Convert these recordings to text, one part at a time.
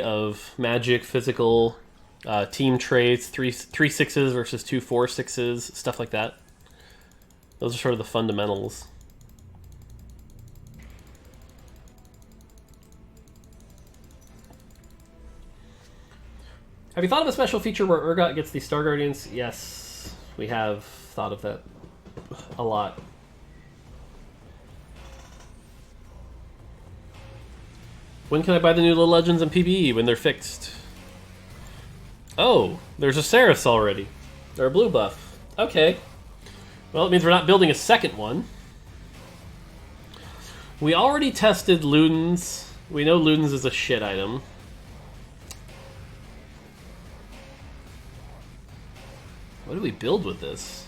of magic, physical, team traits, three 6s versus 2 4/6s, stuff like that. Those are sort of the fundamentals. Have you thought of a special feature where Urgot gets the Star Guardians? Yes, we have thought of that a lot. When can I buy the new Little Legends and PBE? When they're fixed. Oh, there's a Ceres already. Or a blue buff. Okay. Well, it means we're not building a second one. We already tested Ludens. We know Ludens is a shit item. What do we build with this?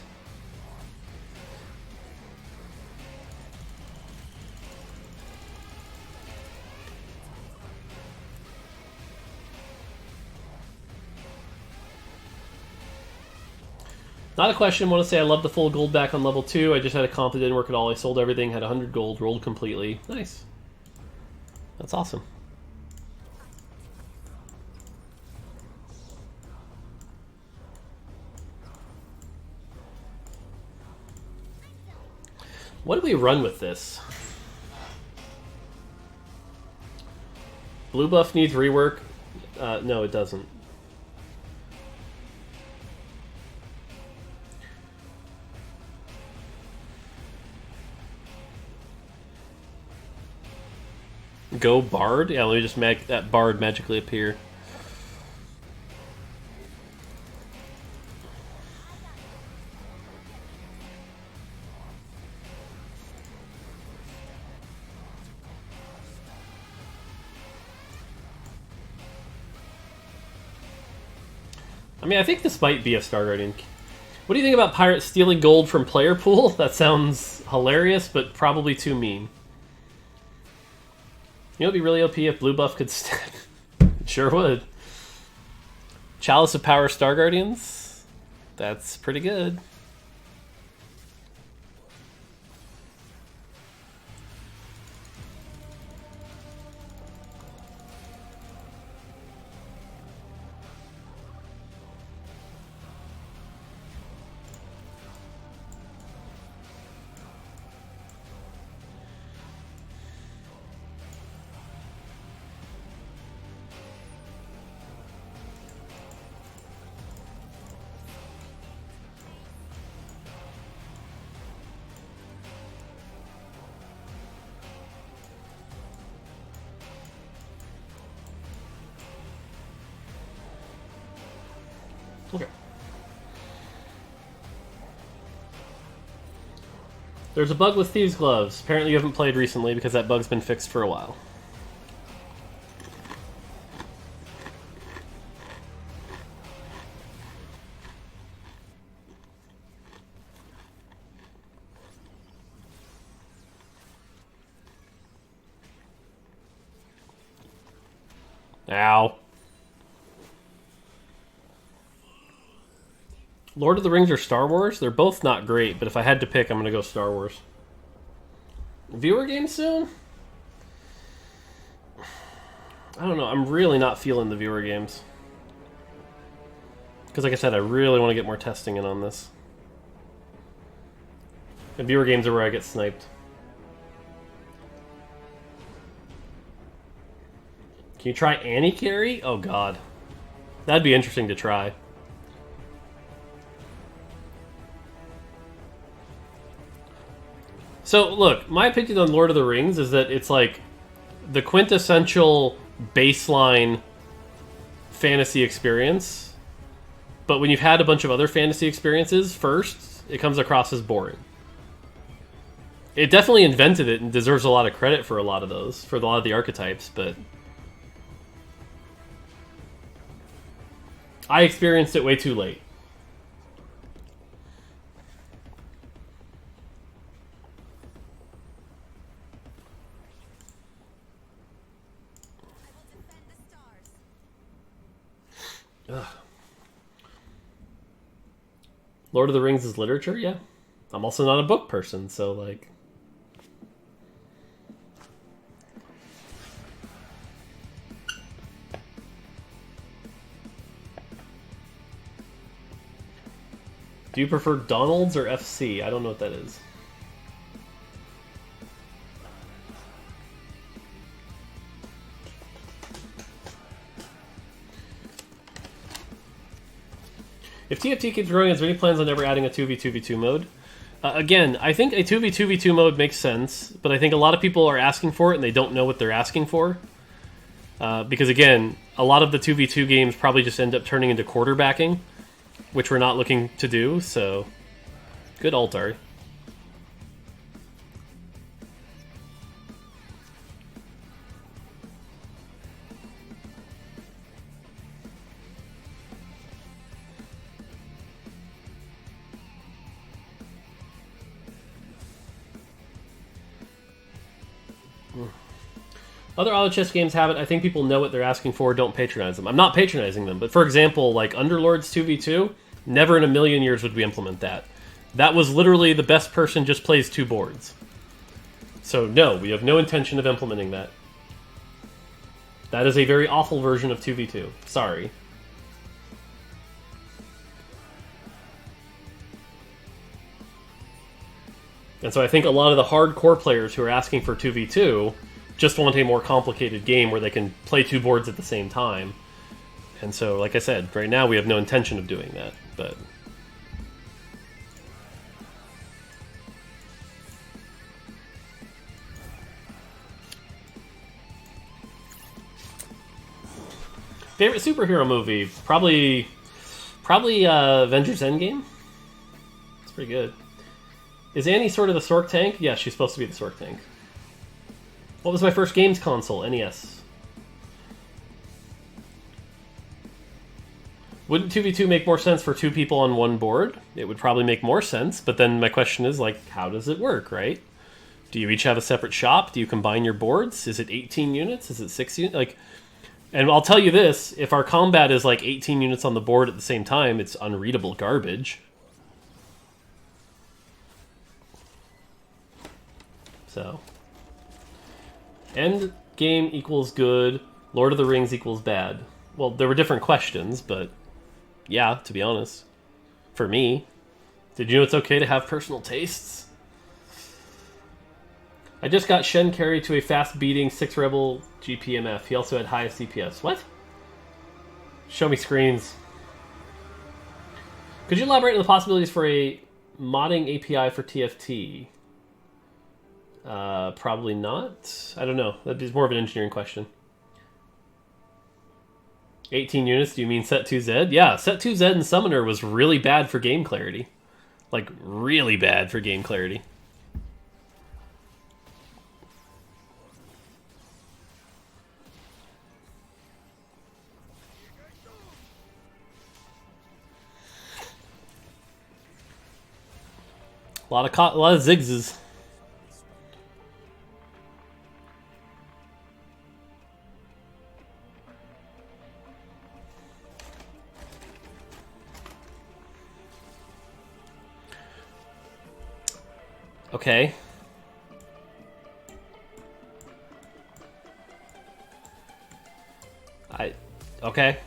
Not a question. I want to say I love the full gold back on level 2. I just had a comp that didn't work at all. I sold everything, had 100 gold, rolled completely. Nice. That's awesome. What do we run with this? Blue buff needs rework. No, it doesn't. Go Bard? Yeah, let me just make that Bard magically appear. I mean, I think this might be a Star Guardian. What do you think about pirates stealing gold from player pool? That sounds hilarious, but probably too mean. You know, it'd be really OP if blue buff could stack. It sure would. Chalice of Power Star Guardians? That's pretty good. Okay. There's a bug with Thieves' Gloves. Apparently you haven't played recently because that bug's been fixed for a while. Ow. Lord of the Rings or Star Wars? They're both not great, but if I had to pick, I'm going to go Star Wars. Viewer game soon? I don't know. I'm really not feeling the viewer games. Because like I said, I really want to get more testing in on this. And viewer games are where I get sniped. Can you try Annie carry? Oh god. That'd be interesting to try. So, look, my opinion on Lord of the Rings is that it's like the quintessential baseline fantasy experience, but when you've had a bunch of other fantasy experiences first, it comes across as boring. It definitely invented it and deserves a lot of credit for a lot of those, for a lot of the archetypes, but I experienced it way too late. Ugh. Lord of the Rings is literature? Yeah. I'm also not a book person, so like... Do you prefer Donald's or FC? I don't know what that is. If TFT keeps growing, is there any plans on ever adding a 2v2v2 mode? Again, I think a 2v2v2 mode makes sense, but I think a lot of people are asking for it and they don't know what they're asking for. Because again, a lot of the 2v2 games probably just end up turning into quarterbacking, which we're not looking to do, so... Good ult, Ari. Other auto chess games have it. I think people know what they're asking for. Don't patronize them. I'm not patronizing them, but for example, like Underlords 2v2, never in a million years would we implement that. That was literally the best person just plays 2 boards. So no, we have no intention of implementing that. That is a very awful version of 2v2. Sorry. And so I think a lot of the hardcore players who are asking for 2v2 just want a more complicated game where they can play 2 boards at the same time. And so, like I said, right now we have no intention of doing that, but... Favorite superhero movie? Probably Avengers Endgame. It's pretty good. Is Annie sort of the Sork tank? Yeah, she's supposed to be the Sork tank. What was my first games console? NES. Wouldn't 2v2 make more sense for 2 people on 1 board? It would probably make more sense, but then my question is, like, how does it work, right? Do you each have a separate shop? Do you combine your boards? Is it 18 units? Is it 6 units? Like, and I'll tell you this, if our combat is like 18 units on the board at the same time, it's unreadable garbage. So... Endgame equals good, Lord of the Rings equals bad. Well, there were different questions, but yeah, to be honest. For me. Did you know it's okay to have personal tastes? I just got Shen carried to a fast-beating 6 Rebel GPMF. He also had highest DPS. What? Show me screens. Could you elaborate on the possibilities for a modding API for TFT? Probably not. I don't know. That'd be more of an engineering question. 18 units, do you mean Set 2Z? Yeah, Set 2Z and Summoner was really bad for game clarity. Like, really bad for game clarity. A lot of zigzags. Okay. Okay.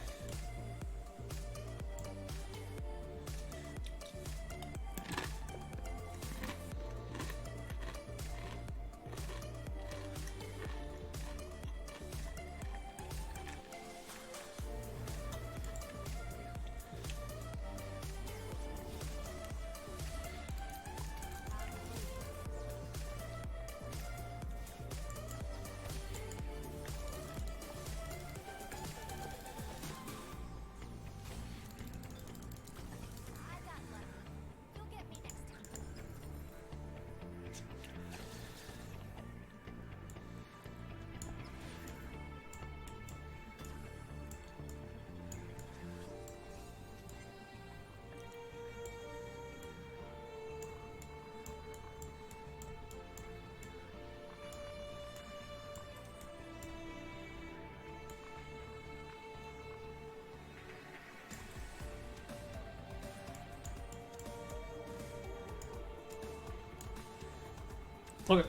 Okay.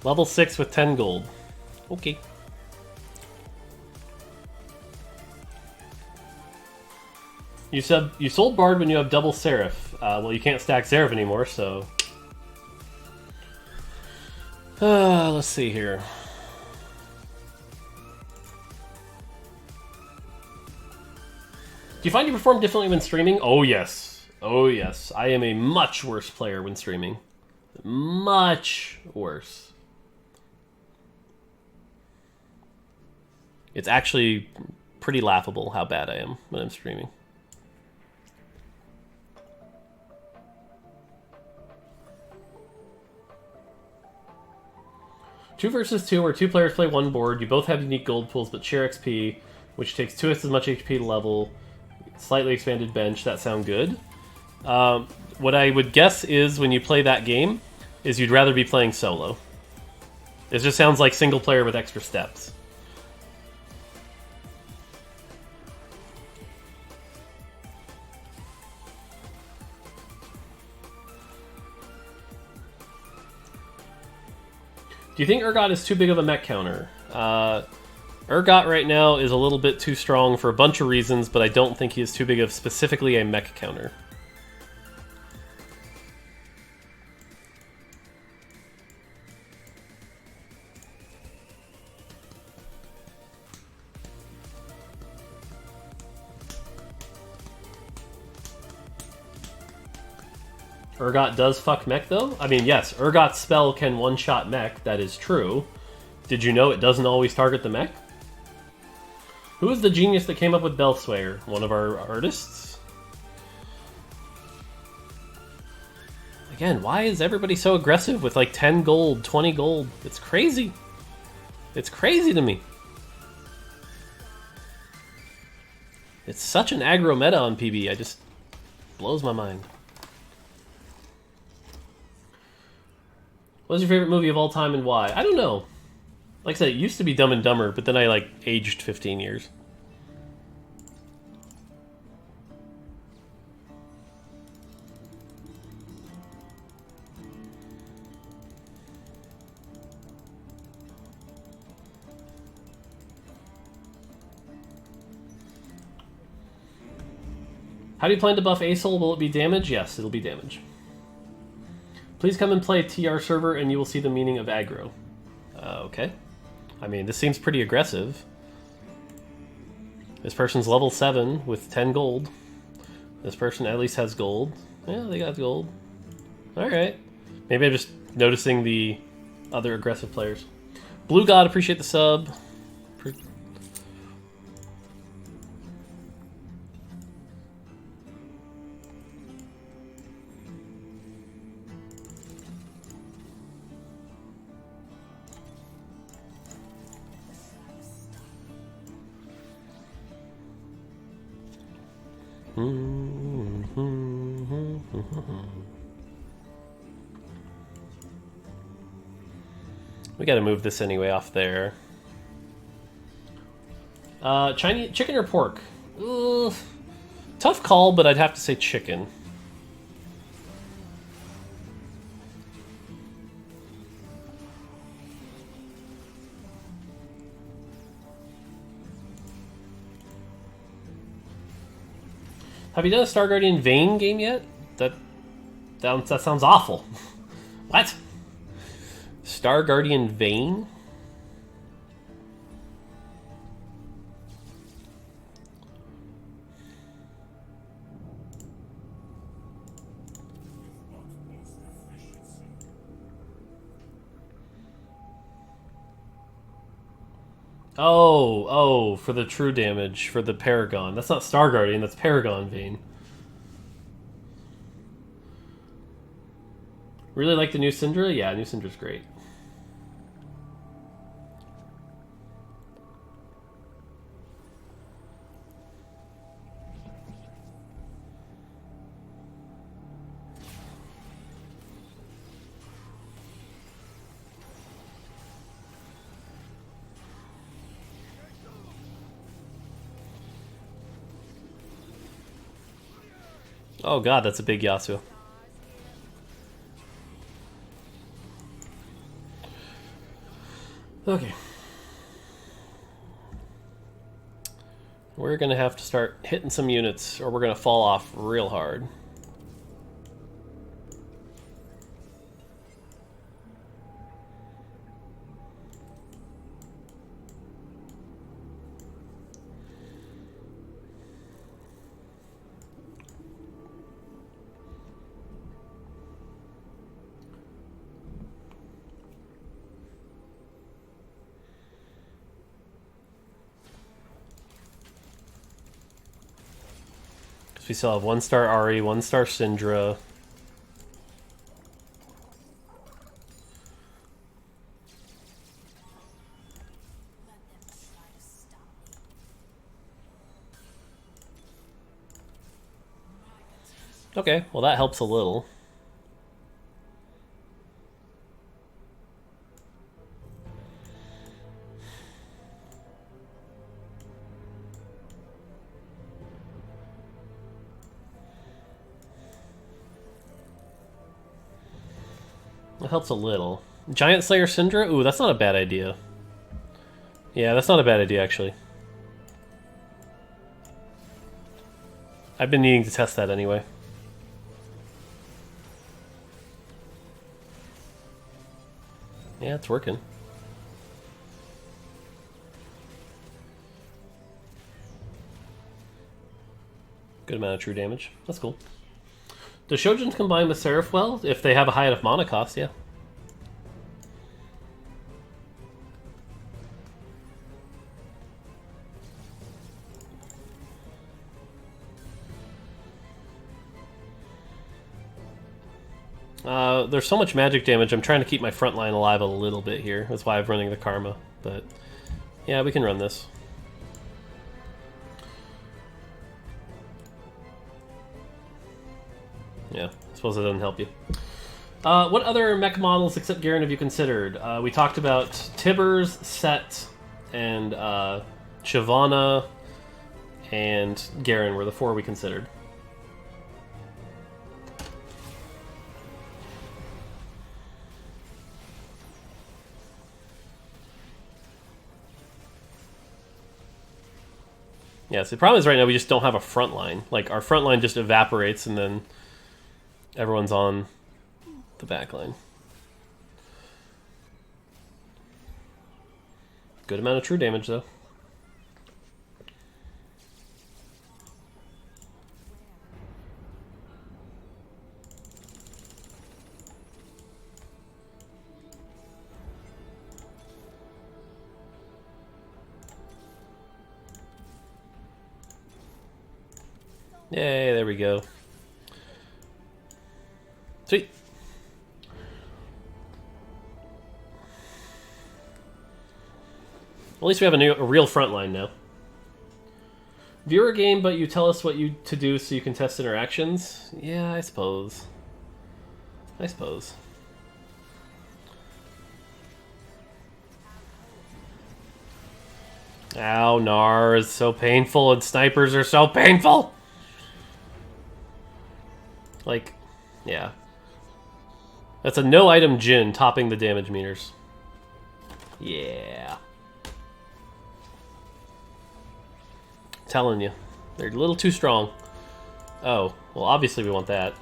Level 6 with 10 gold. Okay. You sold Bard when you have double Seraph. Well, you can't stack Seraph anymore, so... let's see here. Do you find you perform differently when streaming? Oh, yes. Oh, yes. I am a much worse player when streaming. Much worse. It's actually pretty laughable how bad I am when I'm streaming. Two versus two, where two players play one board. You both have unique gold pools, but share XP, which takes twice as much HP to level. Slightly expanded bench. That sound good. What I would guess is when you play that game, is you'd rather be playing solo. It just sounds like single player with extra steps. Do you think Urgot is too big of a mech counter? Urgot right now is a little bit too strong for a bunch of reasons, but I don't think he is too big of specifically a mech counter. Urgot does fuck mech, though? I mean, yes, Urgot's spell can one-shot mech, that is true. Did you know it doesn't always target the mech? Who is the genius that came up with Bellswayer? One of our artists? Again, why is everybody so aggressive with like 10 gold, 20 gold? It's crazy. It's crazy to me. It's such an aggro meta on PB, it just blows my mind. What's your favorite movie of all time and why? I don't know. Like I said, it used to be Dumb and Dumber, but then I like aged 15 years. How do you plan to buff Asol? Will it be damage? Yes, it'll be damage. Please come and play TR server and you will see the meaning of aggro. Okay. I mean, this seems pretty aggressive. This person's level 7 with 10 gold. This person at least has gold. Yeah, they got gold. Alright. Maybe I'm just noticing the other aggressive players. Blue God, appreciate the sub. We gotta move this anyway off there. Chinese chicken or pork? Tough call, but I'd have to say chicken. Have you done a Star Guardian Vayne game yet? That sounds awful. What? Star Guardian Vayne? Oh, for the true damage, for the Paragon. That's not Star Guardian, that's Paragon Vayne. Really like the new Syndra? Yeah, new Syndra's great. Oh god, that's a big Yasuo. Okay. We're gonna have to start hitting some units, or we're gonna fall off real hard. We still have 1-star Ari, 1-star Syndra. Okay, well that helps a little. It helps a little. Giant Slayer Syndra? Ooh, that's not a bad idea. Yeah, that's not a bad idea, actually. I've been needing to test that anyway. Yeah, it's working. Good amount of true damage. That's cool. Do Shojins combine with Seraph well? If they have a high enough mana cost, yeah. There's so much magic damage, I'm trying to keep my front line alive a little bit here. That's why I'm running the Karma. But, yeah, we can run this. Yeah, I suppose it doesn't help you. What other mech models except Garen have you considered? We talked about Tibbers, Set, and Shyvana, and Garen were the 4 we considered. Yeah, so the problem is right now we just don't have a front line. Like, our front line just evaporates and then everyone's on the back line. Good amount of true damage, though. Yay, there we go. Sweet. At least we have a real front line now. Viewer game, but you tell us what you to do so you can test interactions? Yeah, I suppose. I suppose. Ow, Gnar is so painful and snipers are so painful! Like, yeah. That's a no-item Jhin topping the damage meters. Yeah. Telling you. They're a little too strong. Oh, well obviously we want that.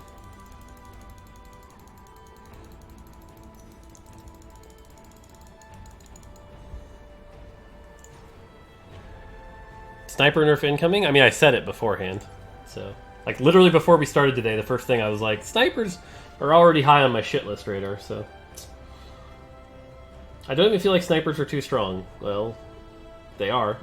Sniper nerf incoming? I mean, I said it beforehand. So, like, literally before we started today, the first thing I was like, snipers are already high on my shit list radar, so. I don't even feel like snipers are too strong. Well, they are.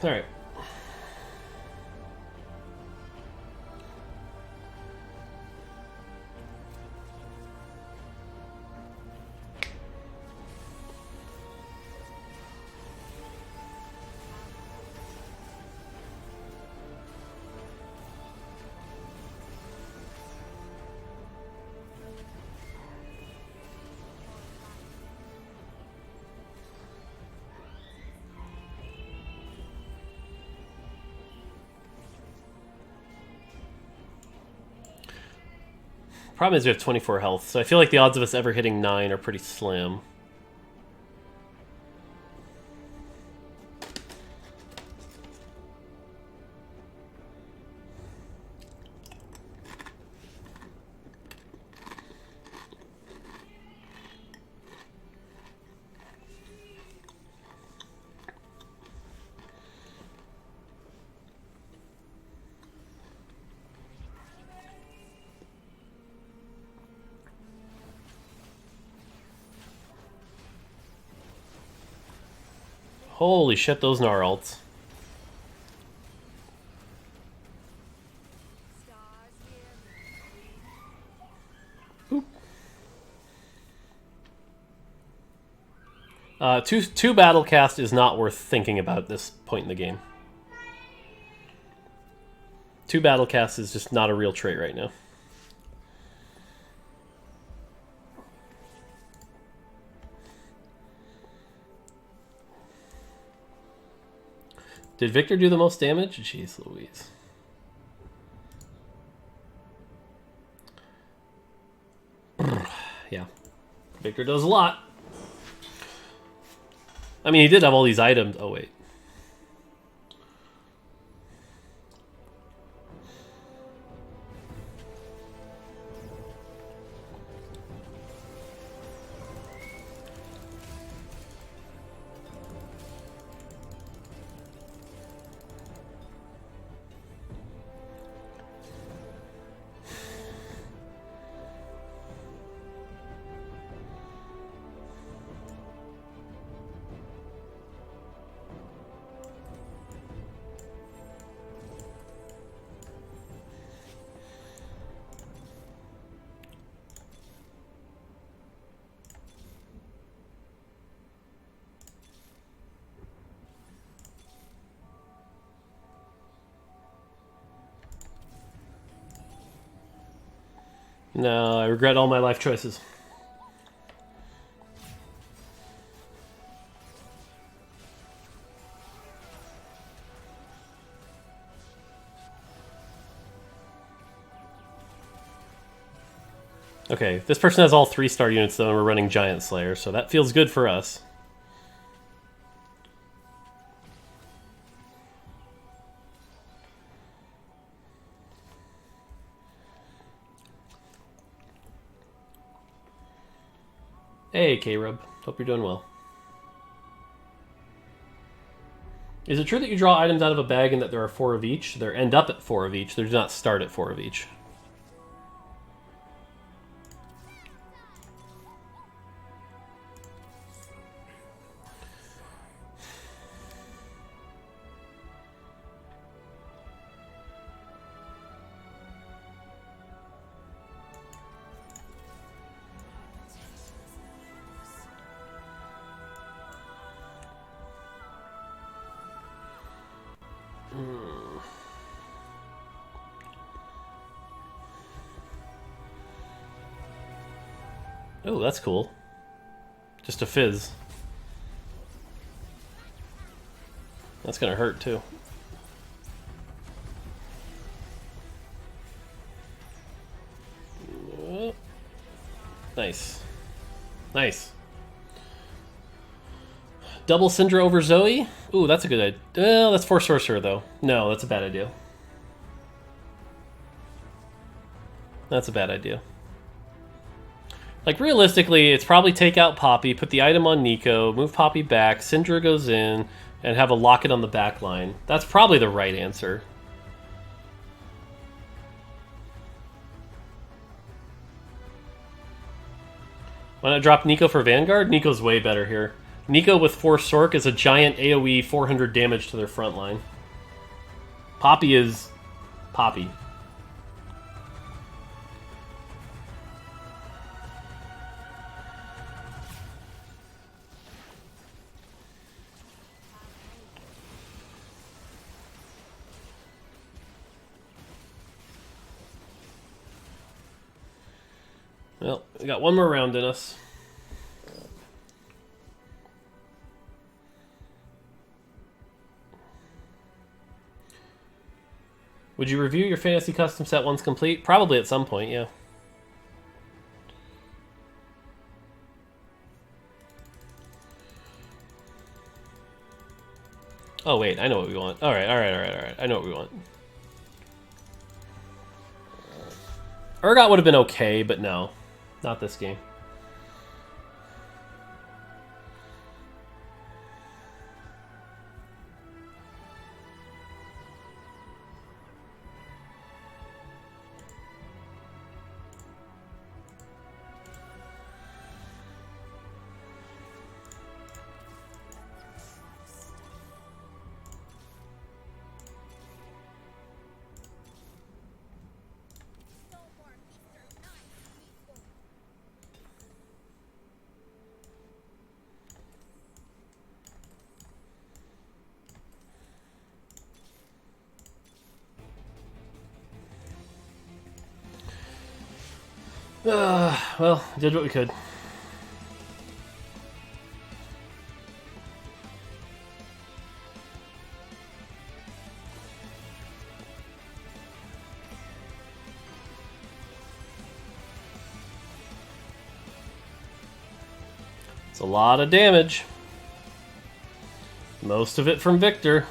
Alright. Problem is we have 24 health, so I feel like the odds of us ever hitting 9 are pretty slim. Holy shit, those Gnar ults. Two battle cast is not worth thinking about at this point in the game. 2 battle cast is just not a real trait right now. Did Viktor do the most damage? Jeez Louise. Yeah. Viktor does a lot. I mean, he did have all these items. Oh, wait. No, I regret all my life choices. Okay, this person has all 3-star units though, and we're running Giant Slayer, so that feels good for us. Hey, K-Rub. Hope you're doing well. Is it true that you draw items out of a bag and that there are 4 of each? They end up at 4 of each. They do not start at 4 of each. Oh, that's cool. Just a fizz. That's gonna hurt too. Nice. Nice. Double Syndra over Zoe? Ooh, that's a good idea. Well, that's for Sorcerer, though. No, that's a bad idea. That's a bad idea. Like, realistically, it's probably take out Poppy, put the item on Nico, move Poppy back, Syndra goes in, and have a locket on the back line. That's probably the right answer. Why not drop Nico for Vanguard? Nico's way better here. Nico with 4 Sork is a giant AoE 400 damage to their front line. Poppy is... Poppy. Well, we got one more round in us. Would you review your fantasy custom set once complete? Probably at some point, yeah. Oh wait, I know what we want. Alright, alright, alright, alright. I know what we want. Urgot would have been okay, but no. Not this game. Well, did what we could. It's a lot of damage. Most of it from Viktor.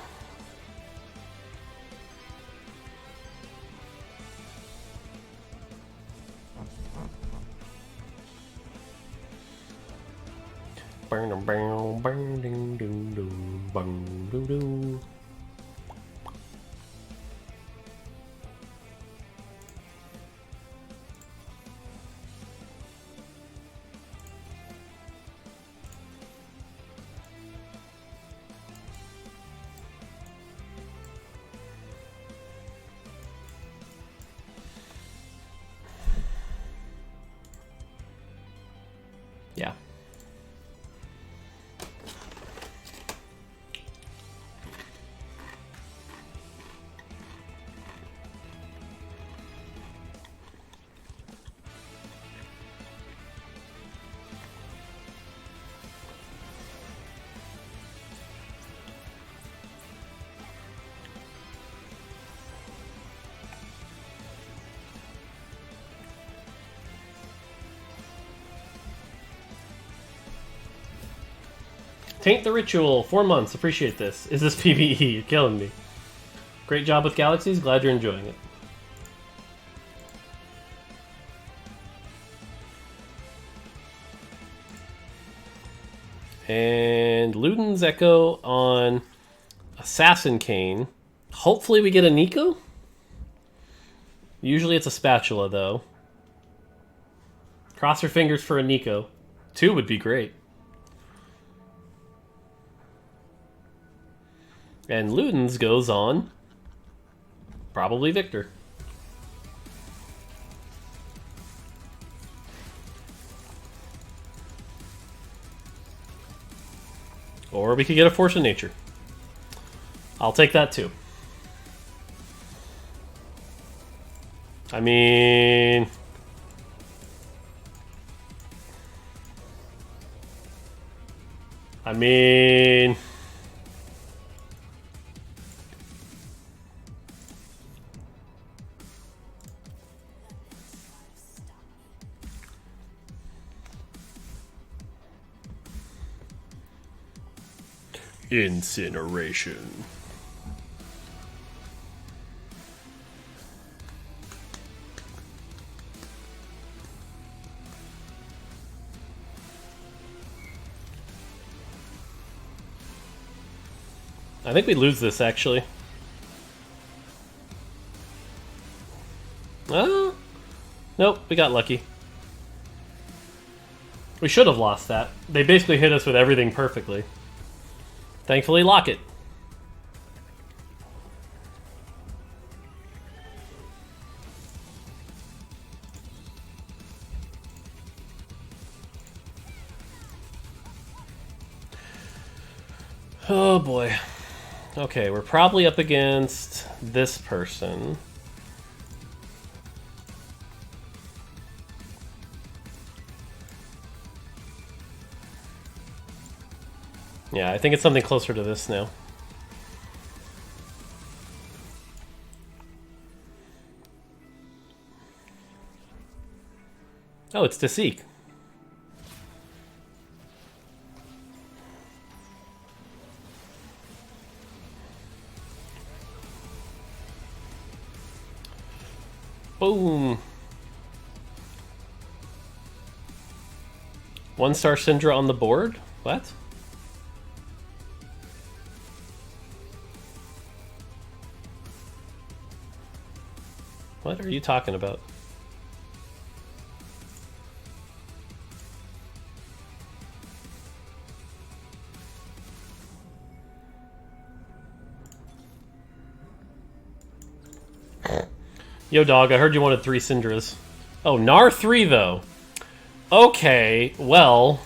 Yeah. Taint the Ritual, 4 months. Appreciate this. Is this PvE? You're killing me. Great job with Galaxies. Glad you're enjoying it. And Luden's Echo on Assassin Cane. Hopefully we get a Nico. Usually it's a Spatula, though. Cross your fingers for a Nico. 2 would be great. And Luden's goes on probably Viktor. Or we could get a Force of Nature. I'll take that too. I mean... Incineration. I think we lose this, actually. Nope, we got lucky. We should have lost that. They basically hit us with everything perfectly. Thankfully, lock it. Oh boy. Okay, we're probably up against this person. Yeah, I think it's something closer to this now. Oh, it's Tasik. Boom. 1-star Syndra on the board? What? What are you talking about? Yo, dog, I heard you wanted 3 Syndras. Oh, Gnar 3, though. Okay, well...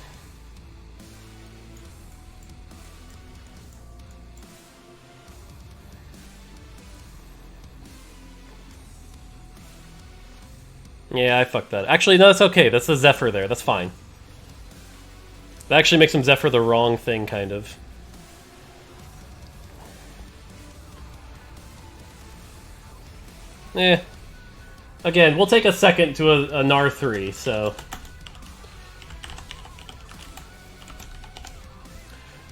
Yeah, I fucked that. Actually, no, that's okay. That's the Zephyr there. That's fine. That actually makes him Zephyr the wrong thing, kind of. Eh. Again, we'll take a second to a Gnar 3, so...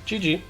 GG.